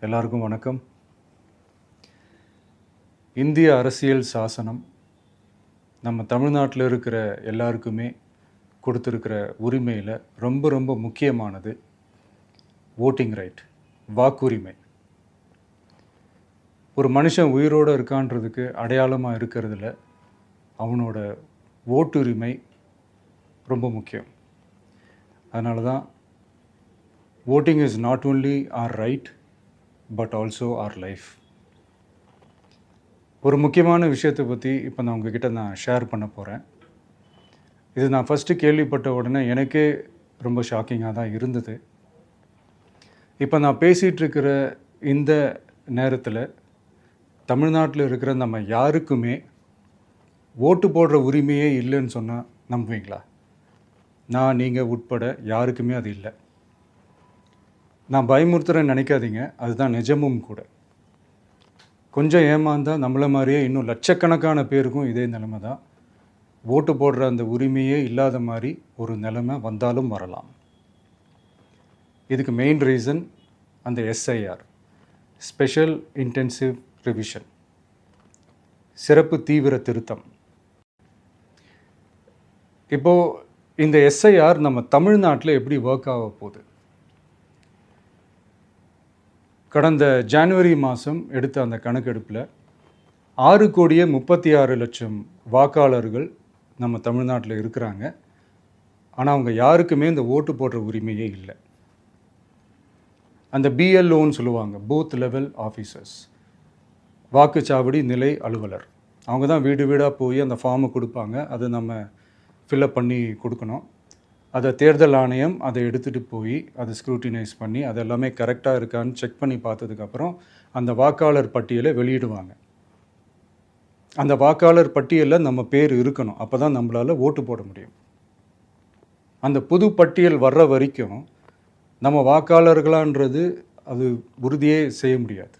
எல்லாருக்கும் வணக்கம். இந்திய அரசியல் சாசனம் நம்ம தமிழ்நாட்டில் இருக்கிற எல்லாருக்குமே கொடுத்துருக்கிற உரிமையில் ரொம்ப ரொம்ப முக்கியமானது ஓட்டிங் ரைட், வாக்குரிமை. ஒரு மனுஷன் உயிரோடு இருக்கான்றதுக்கு அடையாளமாக இருக்கிறதுல அவனோட ஓட்டுரிமை ரொம்ப முக்கியம். அதனால தான் voting is not only our right but also our life. ஒரு முக்கியமான விஷயத்தை பற்றி இப்போ நான் உங்ககிட்ட ஷேர் பண்ண போகிறேன். இது நான் ஃபஸ்ட்டு கேள்விப்பட்ட உடனே எனக்கே ரொம்ப ஷாக்கிங்காக தான் இருந்தது. இப்போ நான் பேசிகிட்ருக்கிற இந்த நேரத்தில் தமிழ்நாட்டில் இருக்கிற நம்ம யாருக்குமே ஓட்டு போடுற உரிமையே இல்லைன்னு சொன்னால் நம்புவீங்களா? நான் நீங்கள் உட்பட யாருக்குமே அது இல்லை. நான் பயமுறுத்துறேன்னு நினைக்காதீங்க, அதுதான் நிஜமும் கூட. கொஞ்சம் ஏமாந்தால் நம்மளை மாதிரியே இன்னும் லட்சக்கணக்கான பேருக்கும் இதே நிலைமை தான். ஓட்டு போடுற அந்த உரிமையே இல்லாத மாதிரி ஒரு நிலைமை வந்தாலும் வரலாம். இதுக்கு மெயின் ரீசன் அந்த எஸ்ஐஆர், ஸ்பெஷல் இன்டென்சிவ் ரிவிஷன், சிறப்பு தீவிர திருத்தம். இப்போது இந்த எஸ்ஐஆர் நம்ம தமிழ்நாட்டில் எப்படி ஒர்க் ஆக போகுது? கடந்த ஜனவரி மாதம் எடுத்த அந்த கணக்கெடுப்பில் 6,36,00,000 வாக்காளர்கள் நம்ம தமிழ்நாட்டில் இருக்கிறாங்க. ஆனால் அவங்க யாருக்குமே இந்த ஓட்டு போடுற உரிமையே இல்லை. அந்த பிஎல்ஓன்னு சொல்லுவாங்க, பூத் லெவல் ஆஃபீஸர்ஸ், வாக்குச்சாவடி நிலை அலுவலர். அவங்க தான் வீடு வீடாக போய் அந்த ஃபார்மை கொடுப்பாங்க. அதை நம்ம ஃபில்அப் பண்ணி கொடுக்கணும். அதை தேர்தல் ஆணையம் அதை எடுத்துகிட்டு போய் அதை ஸ்க்ரூட்டினைஸ் பண்ணி அது எல்லாமே கரெக்டாக இருக்கான்னு செக் பண்ணி பார்த்ததுக்கப்புறம் அந்த வாக்காளர் பட்டியலை வெளியிடுவாங்க. அந்த வாக்காளர் பட்டியலில் நம்ம பேர் இருக்கணும், அப்போ தான் நம்மளால் ஓட்டு போட முடியும். அந்த புது பட்டியல் வர்ற வரைக்கும் நம்ம வாக்காளர்களான்றது அது உறுதியே செய்ய முடியாது.